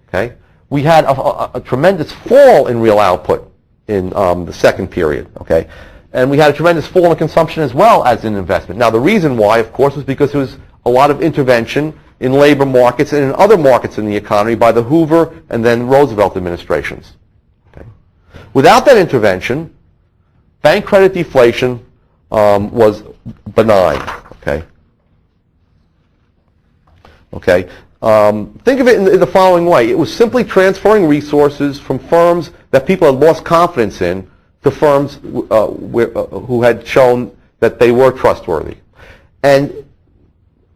Okay, we had a tremendous fall in real output in the second period. Okay, and we had a tremendous fall in consumption as well as in investment. Now, the reason why, of course, was because there was a lot of intervention in labor markets and in other markets in the economy by the Hoover and then Roosevelt administrations. Okay. Without that intervention, bank credit deflation was benign. Okay. Okay. Think of it in the following way. It was simply transferring resources from firms that people had lost confidence in to firms who had shown that they were trustworthy. And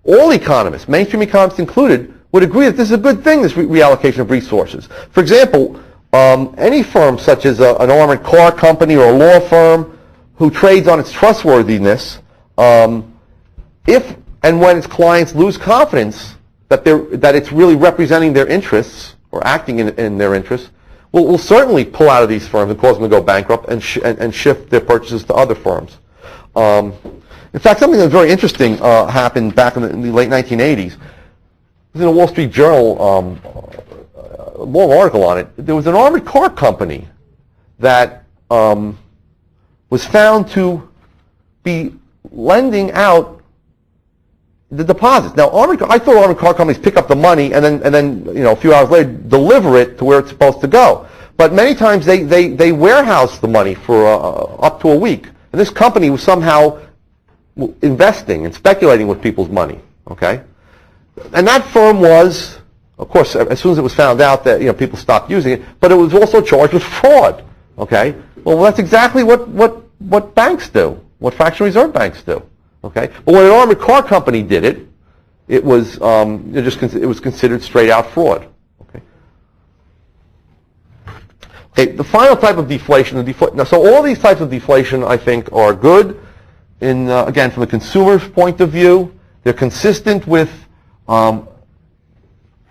all economists, mainstream economists included, would agree that this is a good thing, this reallocation of resources. For example, any firm such as an armored car company or a law firm who trades on its trustworthiness, if and when its clients lose confidence that it's really representing their interests or acting in their interests, will certainly pull out of these firms and cause them to go bankrupt and shift their purchases to other firms. In fact, something that was very interesting happened back in the late 1980s. It was in a Wall Street Journal, a long article on it. There was an armored car company that was found to be lending out the deposits. Now, I thought armored car companies pick up the money and then a few hours later deliver it to where it's supposed to go. But many times they warehouse the money for up to a week. And this company was somehow investing and speculating with people's money. Okay, and that firm was, of course, as soon as it was found out that people stopped using it, but it was also charged with fraud. Okay, well that's exactly what banks do, what fractional reserve banks do. Okay, but when an armored car company did it, it was it was considered straight out fraud. Okay, the final type of deflation, now, so all these types of deflation, I think, are good. Again, from the consumer's point of view, they're consistent with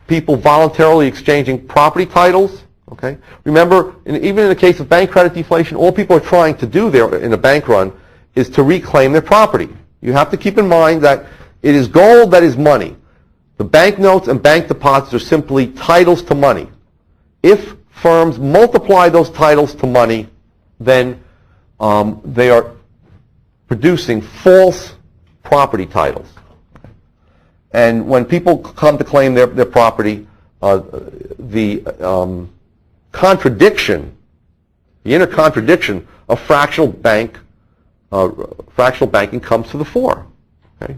people voluntarily exchanging property titles. Okay, remember, even in the case of bank credit deflation, all people are trying to do there in a bank run is to reclaim their property. You have to keep in mind that it is gold that is money. The banknotes and bank deposits are simply titles to money. If firms multiply those titles to money, then they are producing false property titles. And when people come to claim their property, the inner contradiction of fractional banking comes to the fore. Okay?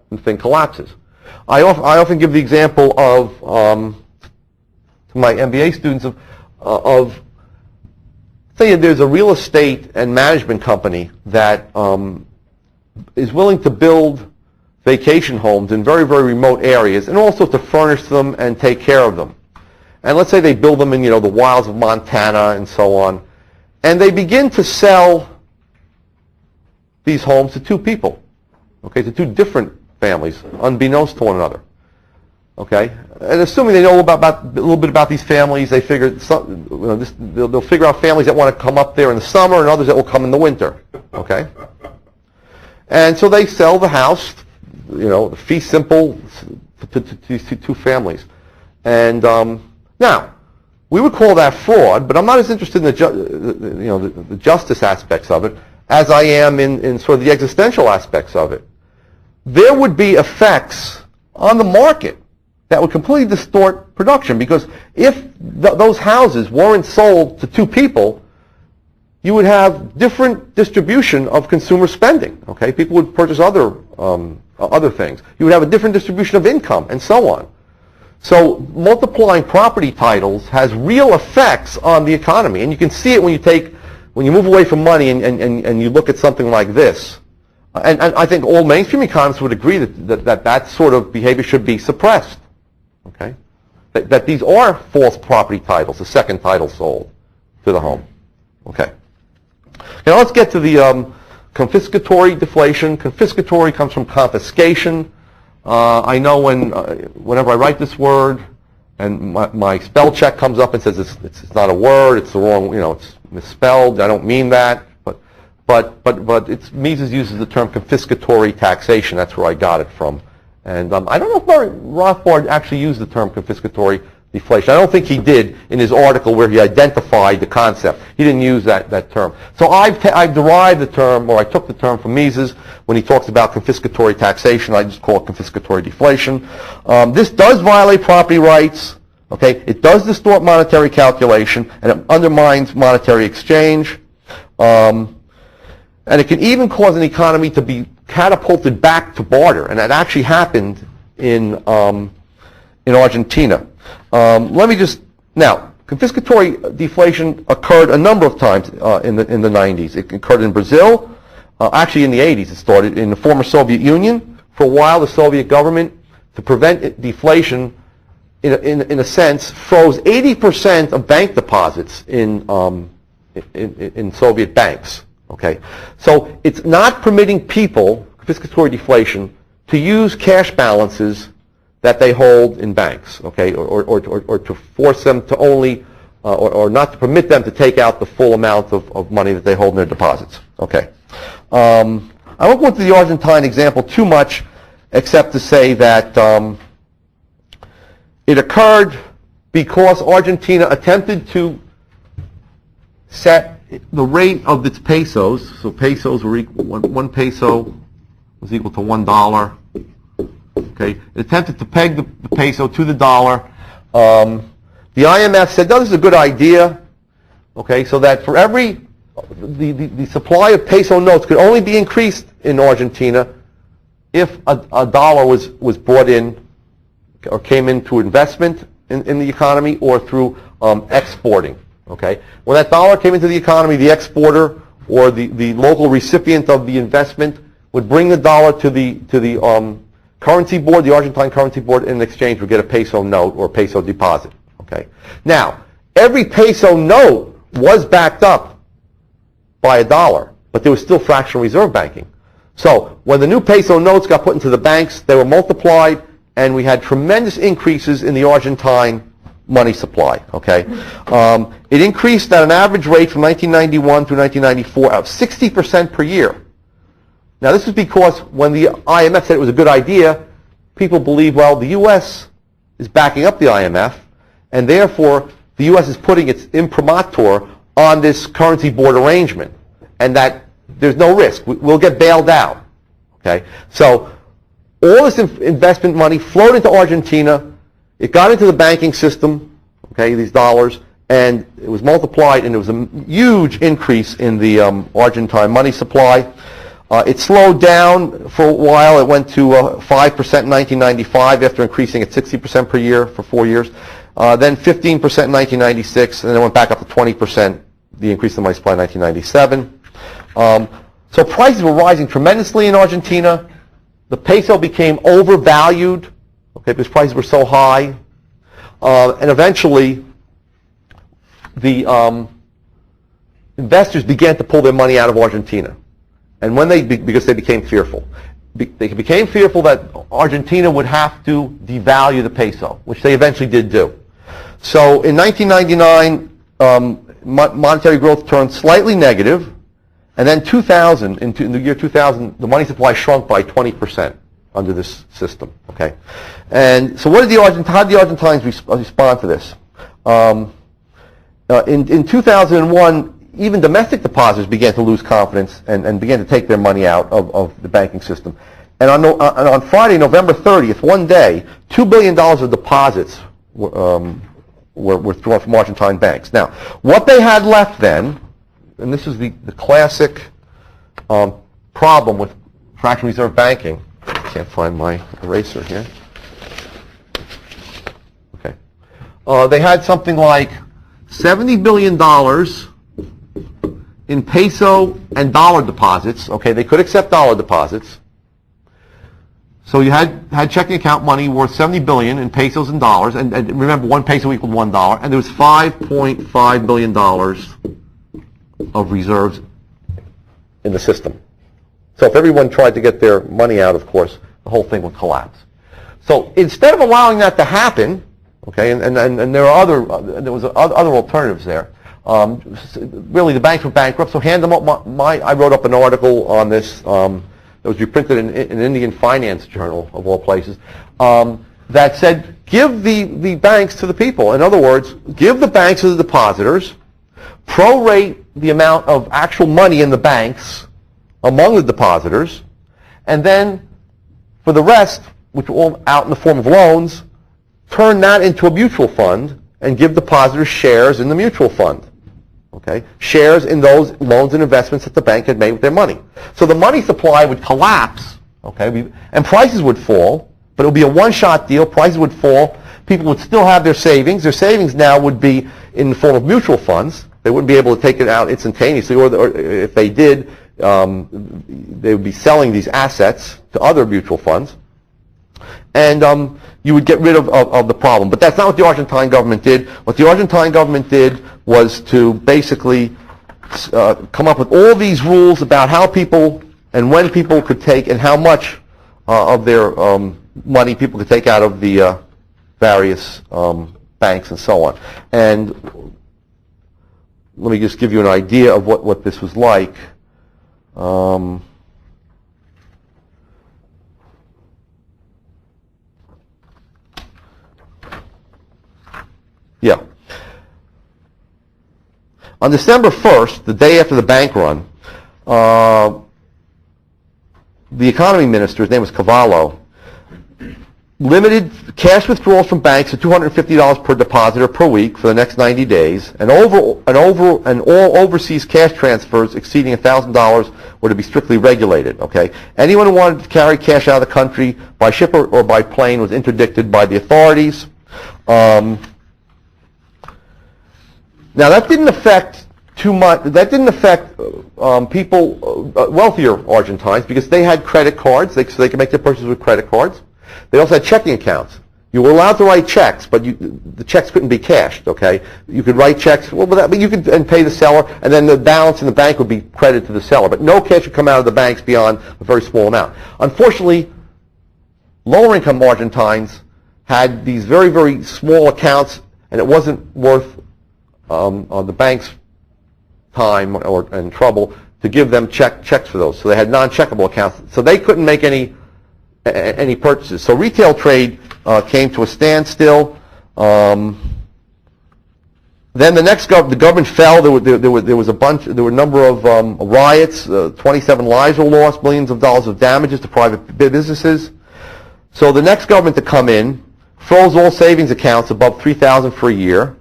And the thing collapses. I often give the example of to my MBA students of say there's a real estate and management company that is willing to build vacation homes in very, very remote areas and also to furnish them and take care of them. And let's say they build them in the wilds of Montana and so on, and they begin to sell these homes to two people, okay, to two different families, unbeknownst to one another. Okay, and assuming they know a little bit about these families, they figure they'll figure out families that want to come up there in the summer and others that will come in the winter. Okay, and so they sell the house, the fee simple to these two families. And now we would call that fraud, but I'm not as interested in the justice aspects of it as I am in sort of the existential aspects of it. There would be effects on the market that would completely distort production, because if those houses weren't sold to two people, you would have different distribution of consumer spending. Okay, people would purchase other things. You would have a different distribution of income, and so on. So multiplying property titles has real effects on the economy, and you can see it when you move away from money and you look at something like this. And I think all mainstream economists would agree that sort of behavior should be suppressed. Okay, that these are false property titles, the second title sold to the home. Okay. Now let's get to the confiscatory deflation. Confiscatory comes from confiscation. I know whenever I write this word and my spell check comes up and says it's not a word, it's the wrong, it's misspelled. I don't mean that, but Mises uses the term confiscatory taxation. That's where I got it from. And I don't know if Rothbard actually used the term confiscatory deflation. I don't think he did in his article where he identified the concept. He didn't use that term. So I've derived the term, or I took the term from Mises when he talks about confiscatory taxation. I just call it confiscatory deflation. This does violate property rights. Okay, it does distort monetary calculation, and it undermines monetary exchange. And it can even cause an economy to be catapulted back to barter, and that actually happened in Argentina. Let me just now Confiscatory deflation occurred a number of times in the 90s. It occurred in Brazil. Actually, in the 80s, it started in the former Soviet Union. For a while, the Soviet government, to prevent deflation, in a sense, froze 80% of bank deposits in Soviet banks. Okay, so it's not permitting people, confiscatory deflation, to use cash balances that they hold in banks. Okay, or to force them to only, or not to permit them to take out the full amount of money that they hold in their deposits. Okay, I won't go into the Argentine example too much, except to say that it occurred because Argentina attempted to set the rate of its pesos. So pesos were equal, one peso was equal to $1. Okay, it attempted to peg the peso to the dollar. The IMF said, no, this is a good idea. Okay, so that for every the supply of peso notes could only be increased in Argentina if a dollar was brought in or came into investment in the economy or through exporting. Okay, when that dollar came into the economy, the exporter or the local recipient of the investment would bring the dollar to the currency board, the Argentine currency board, and in exchange would get a peso note or peso deposit. Okay, now every peso note was backed up by a dollar, but there was still fractional reserve banking. So when the new peso notes got put into the banks, they were multiplied, and we had tremendous increases in the Argentine money supply. Okay, it increased at an average rate from 1991 through 1994 of 60% per year. Now this is because when the IMF said it was a good idea, people believed, well, the U.S. is backing up the IMF, and therefore the U.S. is putting its imprimatur on this currency board arrangement, and that there's no risk. We'll get bailed out. Okay, so all this investment money flowed into Argentina. It got into the banking system, okay, these dollars, and it was multiplied, and there was a huge increase in the Argentine money supply. It slowed down for a while. It went to 5% in 1995 after increasing at 60% per year for 4 years. Then 15% in 1996, and then it went back up to 20%, the increase in money supply in 1997. So prices were rising tremendously in Argentina. The peso became overvalued, okay, because prices were so high. And eventually, the investors began to pull their money out of Argentina. And when because they became fearful. They became fearful that Argentina would have to devalue the peso, which they eventually did do. So in 1999, monetary growth turned slightly negative, and then in the year 2000, the money supply shrunk by 20% under this system. Okay, and so how did the Argentines respond to this? In 2001, even domestic depositors began to lose confidence and began to take their money out of the banking system. And on Friday, November 30th, one day, $2 billion of deposits were withdrawn from Argentine banks. Now, what they had left then, and this is the classic problem with fractional reserve banking. I can't find my eraser here. Okay. They had something like $70 billion in peso and dollar deposits. Okay, they could accept dollar deposits. So you had checking account money worth $70 billion in pesos and dollars, and remember, one peso equaled $1, and there was $5.5 billion of reserves in the system. So if everyone tried to get their money out, of course, the whole thing would collapse. So instead of allowing that to happen, okay, and there are there was other alternatives there. Really, the banks were bankrupt, so hand them up. I wrote up an article on this that was reprinted in an Indian finance journal, of all places, that said, give the banks to the people. In other words, give the banks to the depositors, prorate the amount of actual money in the banks among the depositors, and then for the rest, which were all out in the form of loans, turn that into a mutual fund and give depositors shares in the mutual fund. Okay, shares in those loans and investments that the bank had made with their money. So the money supply would collapse, okay, and prices would fall, but it would be a one-shot deal. Prices would fall. People would still have their savings. Their savings now would be in the form of mutual funds. They wouldn't be able to take it out instantaneously, or if they did, they would be selling these assets to other mutual funds. And you would get rid of the problem. But that's not what the Argentine government did. What the Argentine government did was to basically come up with all these rules about how people and when people could take and how much of their money people could take out of the various banks and so on. And let me just give you an idea of what this was like. Yeah. On December 1st, the day after the bank run, the economy minister, his name was Cavallo, limited cash withdrawals from banks to $250 per depositor per week for the next 90 days, and all overseas cash transfers exceeding $1,000 were to be strictly regulated. Okay, anyone who wanted to carry cash out of the country by ship or by plane was interdicted by the authorities. Now that didn't affect too much. That didn't affect people, wealthier Argentines, because they had credit cards, so they could make their purchases with credit cards. They also had checking accounts. You were allowed to write checks, but the checks couldn't be cashed. Okay, you could write checks, but you could and pay the seller, and then the balance in the bank would be credited to the seller. But no cash would come out of the banks beyond a very small amount. Unfortunately, lower income Argentines had these very, very small accounts, and it wasn't worth on the bank's time and trouble to give them checks for those. So they had non-checkable accounts, so they couldn't make any purchases. So retail trade came to a standstill. Then the government fell. There were a number of riots. 27 lives were lost. Millions of dollars of damages to private businesses. So the next government to come in froze all savings accounts above $3,000 for a year.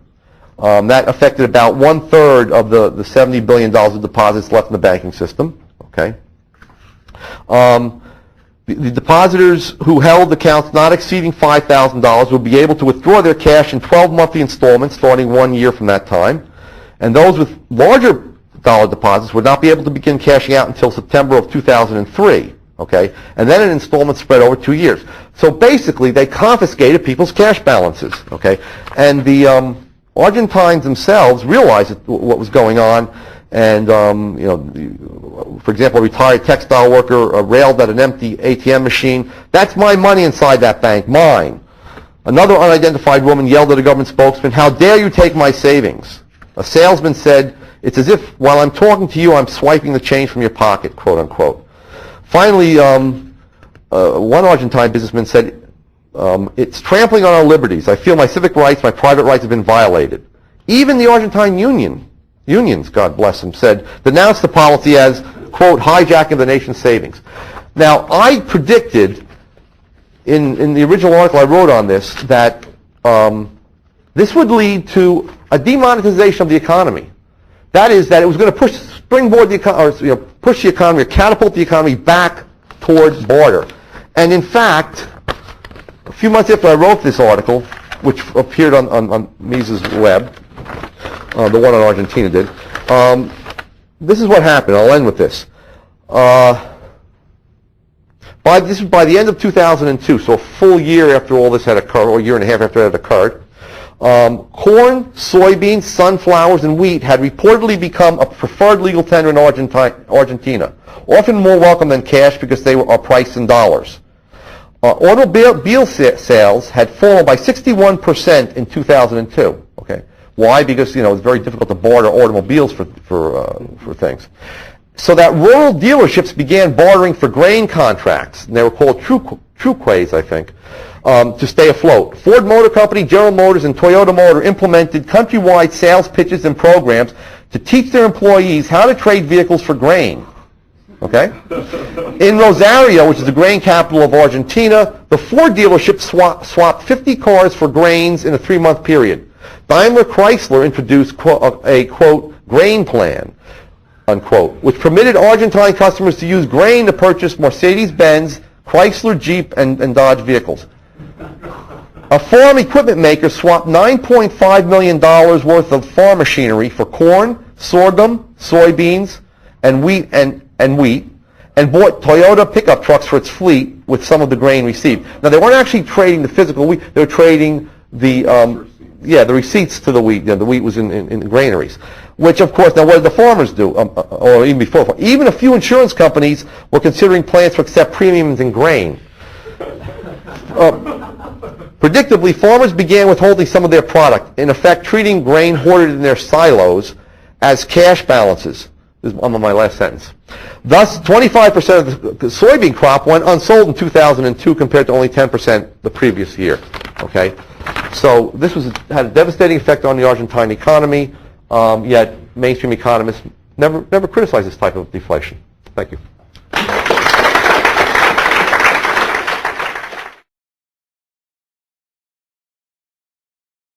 That affected about 1/3 of the $70 billion of deposits left in the banking system. Okay. The depositors who held accounts not exceeding $5,000 would be able to withdraw their cash in 12 monthly installments starting 1 year from that time. And those with larger dollar deposits would not be able to begin cashing out until September of 2003. Okay? And then an installment spread over 2 years. So basically, they confiscated people's cash balances. Okay? And the Argentines themselves realized what was going on, and for example, a retired textile worker railed at an empty ATM machine. "That's my money inside that bank, mine." Another unidentified woman yelled at a government spokesman, "How dare you take my savings?" A salesman said, "It's as if while I'm talking to you, I'm swiping the change from your pocket," quote unquote. Finally, one Argentine businessman said, "It's trampling on our liberties. I feel my civic rights, my private rights have been violated." Even the Argentine unions, God bless them, denounced the policy as, quote, hijacking the nation's savings. Now, I predicted in the original article I wrote on this that this would lead to a demonetization of the economy. That is, that it was going to springboard the economy, or push the economy, or catapult the economy back toward barter. And in fact, a few months after I wrote this article, which appeared on Mises' web, the one on Argentina did, this is what happened. I'll end with this. By the end of 2002, so a full year after all this had occurred, or a year and a half after it had occurred, corn, soybeans, sunflowers, and wheat had reportedly become a preferred legal tender in Argentina, often more welcome than cash because they are priced in dollars. Automobile sales had fallen by 61% in 2002. Okay, why? Because it's very difficult to barter automobiles for things. So that rural dealerships began bartering for grain contracts, and they were called Treatise, I think, to stay afloat. Ford Motor Company, General Motors, and Toyota Motor implemented countrywide sales pitches and programs to teach their employees how to trade vehicles for grain. Okay? In Rosario, which is the grain capital of Argentina, the Ford dealership swapped 50 cars for grains in a 3-month period. Daimler Chrysler introduced a, quote, grain plan, unquote, which permitted Argentine customers to use grain to purchase Mercedes-Benz, Chrysler, Jeep, and Dodge vehicles. A farm equipment maker swapped $9.5 million worth of farm machinery for corn, sorghum, soybeans, and wheat, and bought Toyota pickup trucks for its fleet with some of the grain received. Now, they weren't actually trading the physical wheat; they were trading the the receipts to the wheat. The wheat was in granaries, which, of course, now what did the farmers do? Or even before, even a few insurance companies were considering plans to accept premiums in grain. Predictably, farmers began withholding some of their product, in effect treating grain hoarded in their silos as cash balances. This is my last sentence. Thus, 25% of the soybean crop went unsold in 2002 compared to only 10% the previous year. Okay? So this had a devastating effect on the Argentine economy, yet mainstream economists never criticized this type of deflation. Thank you.